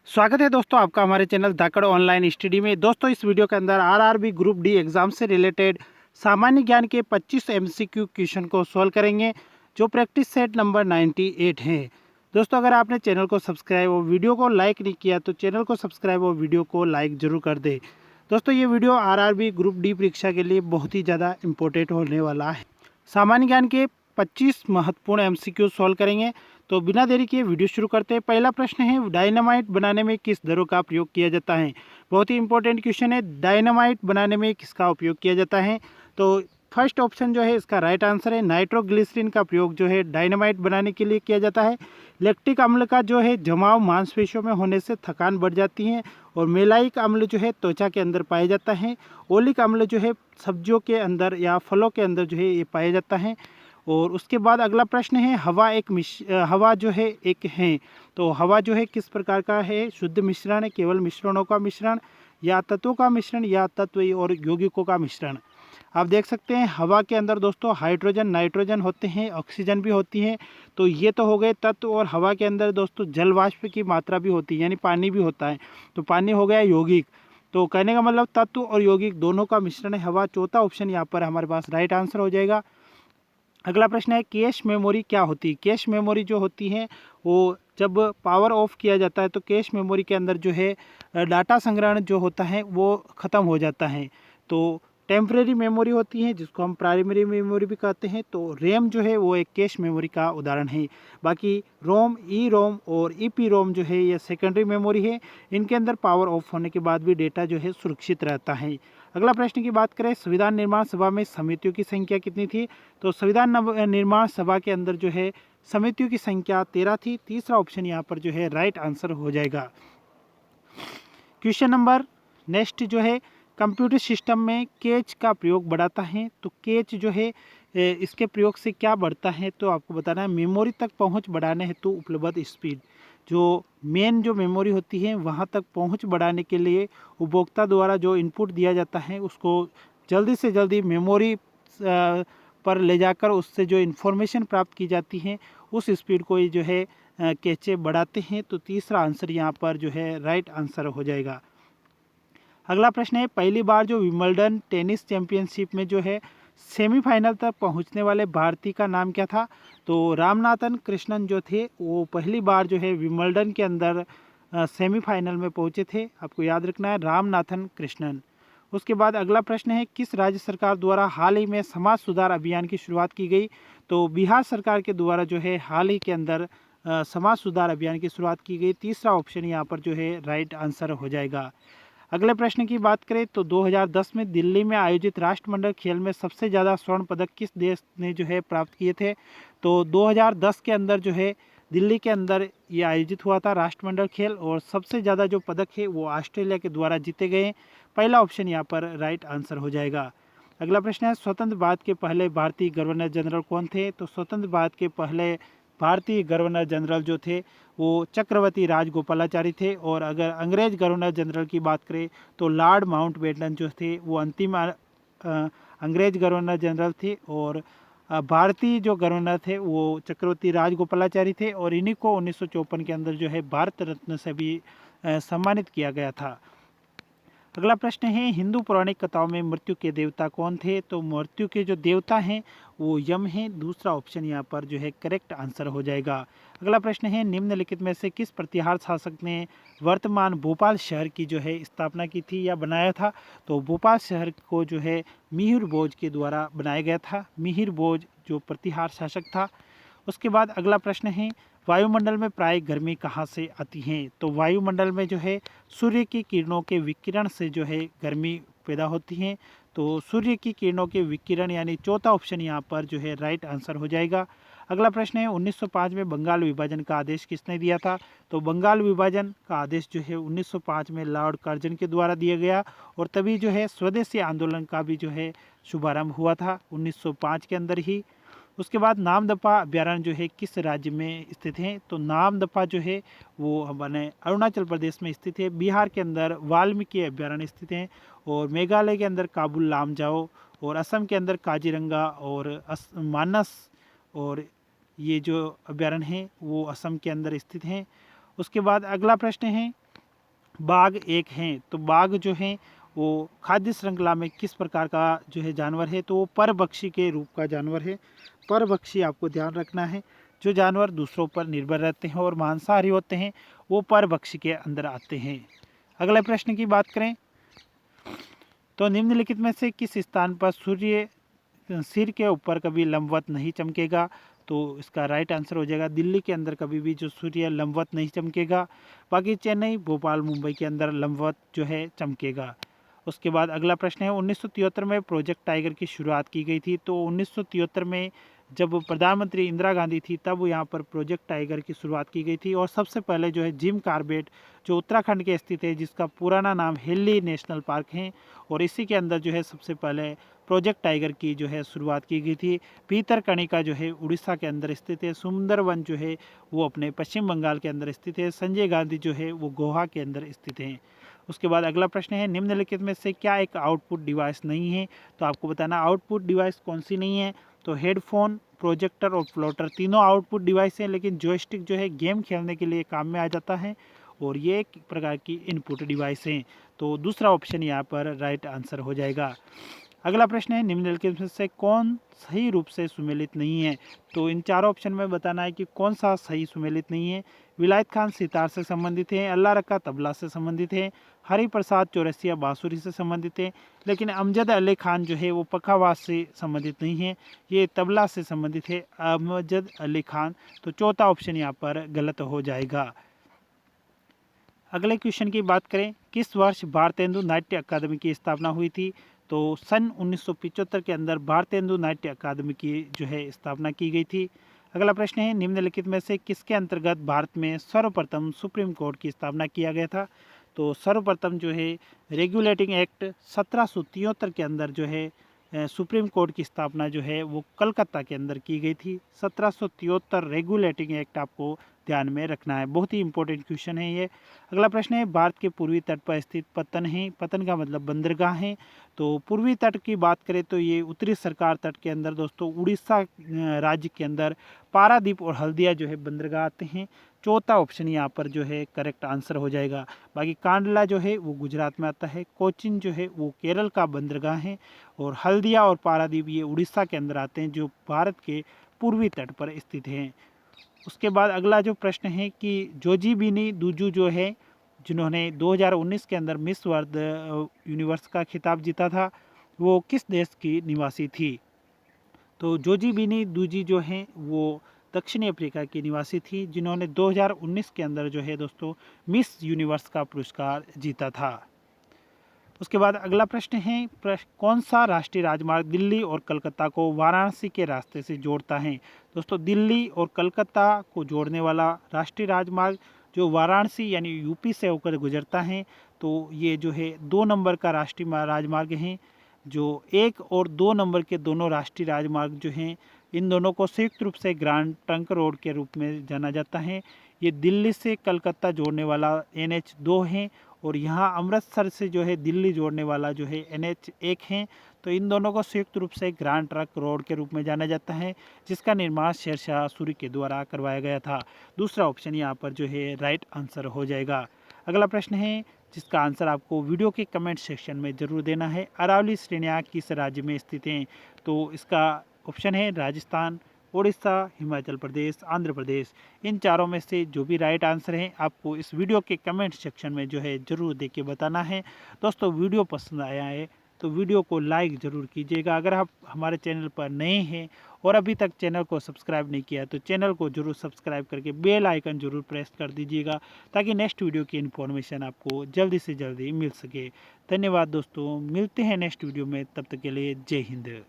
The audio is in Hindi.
स्वागत है दोस्तों आपका हमारे चैनल धाकड़ ऑनलाइन स्टडी में। दोस्तों इस वीडियो के अंदर आरआरबी ग्रुप डी एग्जाम से रिलेटेड सामान्य ज्ञान के 25 एमसीक्यू क्वेश्चन को सॉल्व करेंगे जो प्रैक्टिस सेट नंबर 98 है। दोस्तों अगर आपने चैनल को सब्सक्राइब और वीडियो को लाइक नहीं किया तो चैनल को सब्सक्राइब और वीडियो को लाइक जरूर कर दे। दोस्तों ये वीडियो आरआरबी ग्रुप डी परीक्षा के लिए बहुत ही ज़्यादा इम्पोर्टेंट होने वाला है। सामान्य ज्ञान के 25 महत्वपूर्ण एमसीक्यू सॉल्व करेंगे। तो बिना देरी के वीडियो शुरू करते हैं। पहला प्रश्न है, डायनामाइट बनाने में किस दरों का प्रयोग किया जाता है। बहुत ही इंपॉर्टेंट क्वेश्चन है, डायनामाइट बनाने में किसका उपयोग किया जाता है। तो फर्स्ट ऑप्शन जो है इसका राइट आंसर है, नाइट्रोग्लिसरीन का प्रयोग जो है डायनामाइट बनाने के लिए किया जाता है। लैक्टिक अम्ल का जो है जमाव मांसपेशियों में होने से थकान बढ़ जाती है। और मेलाइक अम्ल जो है त्वचा के अंदर पाया जाता है। ओलिक अम्ल जो है सब्जियों के अंदर या फलों के अंदर जो है ये पाया जाता है। और उसके बाद अगला प्रश्न है, हवा जो है एक है, तो हवा जो है किस प्रकार का है। शुद्ध मिश्रण, केवल मिश्रणों का मिश्रण, या तत्वों का मिश्रण, या तत्व और यौगिकों का मिश्रण। आप देख सकते हैं हवा के अंदर दोस्तों हाइड्रोजन नाइट्रोजन होते हैं, ऑक्सीजन भी होती है। तो ये तो हो गए तत्व। और हवा के अंदर दोस्तों जल वाष्प की मात्रा भी होती है, यानी पानी भी होता है। तो पानी हो गया यौगिक। तो कहने का मतलब तत्व और यौगिक दोनों का मिश्रण है हवा। चौथा ऑप्शन यहाँ पर हमारे पास राइट आंसर हो जाएगा। अगला प्रश्न है, कैश मेमोरी क्या होती है। कैश मेमोरी जो होती है वो जब पावर ऑफ किया जाता है तो कैश मेमोरी के अंदर जो है डाटा संग्रहण जो होता है वो ख़त्म हो जाता है। तो टेम्परेरी मेमोरी होती है जिसको हम प्राइमरी मेमोरी भी कहते हैं। तो रैम जो है वो एक कैश मेमोरी का उदाहरण है। बाकी रोम, ई रोम और ई पी रोम जो है ये सेकेंडरी मेमोरी है। इनके अंदर पावर ऑफ होने के बाद भी डेटा जो है सुरक्षित रहता है। अगला प्रश्न की बात करें, संविधान निर्माण सभा में समितियों की संख्या कितनी थी। तो संविधान निर्माण सभा के अंदर जो है समितियों की संख्या 13 थी। तीसरा ऑप्शन यहाँ पर जो है राइट आंसर हो जाएगा। क्वेश्चन नंबर नेक्स्ट जो है, कंप्यूटर सिस्टम में कैच का प्रयोग बढ़ाता है। तो कैच जो है इसके प्रयोग से क्या बढ़ता है, तो आपको बताना है मेमोरी तक पहुंच बढ़ाने हेतु उपलब्ध स्पीड। जो मेन जो मेमोरी होती है वहां तक पहुंच बढ़ाने के लिए उपभोक्ता द्वारा जो इनपुट दिया जाता है उसको जल्दी से जल्दी मेमोरी पर ले जाकर उससे जो इन्फॉर्मेशन प्राप्त की जाती है उस स्पीड को ये जो है कैचे बढ़ाते हैं। तो तीसरा आंसर यहाँ पर जो है राइट आंसर हो जाएगा। अगला प्रश्न है, पहली बार जो विंबलडन टेनिस चैंपियनशिप में जो है सेमीफाइनल तक पहुंचने वाले भारतीय का नाम क्या था। तो रामनाथन कृष्णन जो थे वो पहली बार जो है विंबलडन के अंदर सेमीफाइनल में पहुंचे थे। आपको याद रखना है रामनाथन कृष्णन। उसके बाद अगला प्रश्न है, किस राज्य सरकार द्वारा हाल ही में समाज सुधार अभियान की शुरुआत की गई। तो बिहार सरकार के द्वारा जो है हाल ही के अंदर समाज सुधार अभियान की शुरुआत की गई। तीसरा ऑप्शन यहाँ पर जो है राइट आंसर हो जाएगा। अगले प्रश्न की बात करें तो 2010 में दिल्ली में आयोजित राष्ट्रमंडल खेल में सबसे ज़्यादा स्वर्ण पदक किस देश ने जो है प्राप्त किए थे। तो 2010 के अंदर जो है दिल्ली के अंदर ये आयोजित हुआ था राष्ट्रमंडल खेल, और सबसे ज़्यादा जो पदक है वो ऑस्ट्रेलिया के द्वारा जीते गए। पहला ऑप्शन यहाँ पर राइट आंसर हो जाएगा। अगला प्रश्न है, स्वतंत्र भारत के पहले भारतीय गवर्नर जनरल कौन थे। तो स्वतंत्र भारत के पहले भारतीय गवर्नर जनरल जो थे वो चक्रवर्ती राजगोपालाचारी थे। और अगर अंग्रेज गवर्नर जनरल की बात करें तो लॉर्ड माउंटबेटन जो थे वो अंतिम अंग्रेज गवर्नर जनरल थे। और भारतीय जो गवर्नर थे वो चक्रवर्ती राजगोपालाचारी थे। और इन्हीं को 1954 के अंदर जो है भारत रत्न से भी सम्मानित किया गया था। अगला प्रश्न है, हिंदू पौराणिक कथाओं में मृत्यु के देवता कौन थे। तो मृत्यु के जो देवता हैं वो यम हैं। दूसरा ऑप्शन यहाँ पर जो है करेक्ट आंसर हो जाएगा। अगला प्रश्न है, निम्नलिखित में से किस प्रतिहार शासक ने वर्तमान भोपाल शहर की जो है स्थापना की थी या बनाया था। तो भोपाल शहर को जो है मिहिर भोज के द्वारा बनाया गया था। मिहिर भोज जो प्रतिहार शासक था। उसके बाद अगला प्रश्न है, वायुमंडल में प्राय गर्मी कहाँ से आती है। तो वायुमंडल में जो है सूर्य की किरणों के विकिरण से जो है गर्मी पैदा होती है। तो सूर्य की किरणों के विकिरण यानी चौथा ऑप्शन यहाँ पर जो है राइट आंसर हो जाएगा। अगला प्रश्न है, 1905 में बंगाल विभाजन का आदेश किसने दिया था। तो बंगाल विभाजन का आदेश जो है 1905 में लॉर्ड कर्जन के द्वारा दिया गया। और तभी जो है स्वदेशी आंदोलन का भी जो है शुभारंभ हुआ था 1905 के अंदर ही। उसके बाद नामदफा अभ्यारण्य जो है किस राज्य में स्थित है। तो नामदफा जो है वो हमारे अरुणाचल प्रदेश में स्थित है। बिहार के अंदर वाल्मीकि अभ्यारण्य स्थित है। और मेघालय के अंदर काबुल लामजाओ, और असम के अंदर काजीरंगा और मानस, और ये जो अभ्यारण्य है वो असम के अंदर स्थित हैं। उसके बाद अगला प्रश्न है, बाघ एक हैं, तो बाघ जो हैं वो खाद्य श्रृंखला में किस प्रकार का जो है जानवर है, तो वो परभक्षी के रूप का जानवर है। परभक्षी आपको ध्यान रखना है, जो जानवर दूसरों पर निर्भर रहते हैं और मांसाहारी होते हैं वो परभक्षी के अंदर आते हैं। अगले प्रश्न की बात करें तो निम्नलिखित में से किस स्थान पर सूर्य सिर के ऊपर कभी लंबवत नहीं चमकेगा, तो इसका राइट आंसर हो जाएगा दिल्ली के अंदर कभी भी जो सूर्य लंबवत नहीं चमकेगा। बाकी चेन्नई, भोपाल, मुंबई के अंदर लंबवत जो है चमकेगा। उसके बाद अगला प्रश्न है 1973 में प्रोजेक्ट टाइगर की शुरुआत की गई थी, तो 1973 में जब प्रधानमंत्री इंदिरा गांधी थी तब यहाँ पर प्रोजेक्ट टाइगर की शुरुआत की गई थी। और सबसे पहले जो है जिम कॉर्बेट जो उत्तराखंड के स्थित है, जिसका पुराना नाम हिल्ली नेशनल पार्क है, और इसी के अंदर जो है सबसे पहले प्रोजेक्ट टाइगर की जो है शुरुआत की गई थी। भीतरकनिका जो है उड़ीसा के अंदर स्थित है। सुंदरवन जो है वो अपने पश्चिम बंगाल के अंदर स्थित है। संजय गांधी जो है वो गोवा के अंदर स्थित है। उसके बाद अगला प्रश्न है निम्नलिखित में से क्या एक आउटपुट डिवाइस नहीं है, तो आपको बताना आउटपुट डिवाइस कौन सी नहीं है। तो हेडफोन, प्रोजेक्टर और फ्लोटर तीनों आउटपुट डिवाइस हैं, लेकिन जॉयस्टिक जो है गेम खेलने के लिए काम में आ जाता है और ये एक प्रकार की इनपुट डिवाइस हैं। तो दूसरा ऑप्शन यहाँ पर राइट आंसर हो जाएगा। अगला प्रश्न है निम्नलिखित में से कौन सही रूप से सुमेलित नहीं है, तो इन चारों ऑप्शन में बताना है कि कौन सा सही सुमेलित नहीं है। विलायत खान सितार से संबंधित है, अल्लाह रक्का तबला से संबंधित है, हरि प्रसाद चौरसिया बांसुरी से संबंधित है, लेकिन अमजद अली खान जो है वो पखावाज से संबंधित नहीं है, ये तबला से संबंधित है अमजद अली खान। तो चौथा ऑप्शन यहाँ पर गलत हो जाएगा। अगले क्वेश्चन की बात करें किस वर्ष भारतेंदु नाट्य अकादमी की स्थापना हुई थी, तो सन 1975 के अंदर भारतेंदु नाट्य अकादमी की जो है स्थापना की गई थी। अगला प्रश्न है निम्नलिखित में से किसके अंतर्गत भारत में सर्वप्रथम सुप्रीम कोर्ट की स्थापना किया गया था, तो सर्वप्रथम जो है रेगुलेटिंग एक्ट 1773 के अंदर जो है सुप्रीम कोर्ट की स्थापना जो है वो कलकत्ता के अंदर की गई थी। 1773 रेगुलेटिंग एक्ट आपको ध्यान में रखना है, बहुत ही इंपॉर्टेंट क्वेश्चन है ये। अगला प्रश्न है भारत के पूर्वी तट पर स्थित पतन है, पतन का मतलब बंदरगाह है, तो पूर्वी तट की बात करें तो ये उत्तरी सरकार तट के अंदर दोस्तों उड़ीसा राज्य के अंदर पारादीप और हल्दिया जो है बंदरगाह आते हैं। चौथा ऑप्शन यहाँ पर जो है करेक्ट आंसर हो जाएगा। बाकी कांडला जो है वो गुजरात में आता है, कोचिन जो है वो केरल का बंदरगाह है, और हल्दिया और पारादीप ये उड़ीसा के अंदर आते हैं जो भारत के पूर्वी तट पर स्थित हैं। उसके बाद अगला जो प्रश्न है कि जोजीबिनी दूजू जो है जिन्होंने 2019 के अंदर मिस वर्ल्ड यूनिवर्स का खिताब जीता था वो किस देश की निवासी थी, तो जोजीबिनी दूजी जो हैं वो दक्षिणी अफ्रीका की निवासी थी जिन्होंने 2019 के अंदर जो है दोस्तों मिस यूनिवर्स का पुरस्कार जीता था। उसके बाद अगला प्रश्न है कौन सा राष्ट्रीय राजमार्ग दिल्ली और कलकत्ता को वाराणसी के रास्ते से जोड़ता है, दोस्तों दिल्ली और कलकत्ता को जोड़ने वाला राष्ट्रीय राजमार्ग जो वाराणसी यानी यूपी से होकर गुजरता है, तो ये जो है 2 नंबर का राष्ट्रीय राजमार्ग है। जो 1 और 2 नंबर के दोनों राष्ट्रीय राजमार्ग जो हैं इन दोनों को संयुक्त रूप से ग्रैंड ट्रंक रोड के रूप में जाना जाता है। ये दिल्ली से कलकत्ता जोड़ने वाला NH2 है और यहाँ अमृतसर से जो है दिल्ली जोड़ने वाला जो है NH1 है। तो इन दोनों को संयुक्त रूप से ग्रैंड ट्रंक रोड के रूप में जाना जाता है, जिसका निर्माण शेरशाह सूरी के द्वारा करवाया गया था। दूसरा ऑप्शन यहाँ पर जो है राइट आंसर हो जाएगा। अगला प्रश्न है जिसका आंसर आपको वीडियो के कमेंट सेक्शन में ज़रूर देना है। अरावली श्रेणियाँ किस राज्य में स्थित हैं, तो इसका ऑप्शन है राजस्थान, उड़ीसा, हिमाचल प्रदेश, आंध्र प्रदेश। इन चारों में से जो भी राइट आंसर है आपको इस वीडियो के कमेंट सेक्शन में जो है ज़रूर दे के बताना है। दोस्तों वीडियो पसंद आया है तो वीडियो को लाइक ज़रूर कीजिएगा। अगर आप हमारे चैनल पर नए हैं और अभी तक चैनल को सब्सक्राइब नहीं किया तो चैनल को ज़रूर सब्सक्राइब करके बेल आइकन ज़रूर प्रेस कर दीजिएगा ताकि नेक्स्ट वीडियो की इन्फॉर्मेशन आपको जल्दी से जल्दी मिल सके। धन्यवाद दोस्तों, मिलते हैं नेक्स्ट वीडियो में, तब तक के लिए जय हिंद।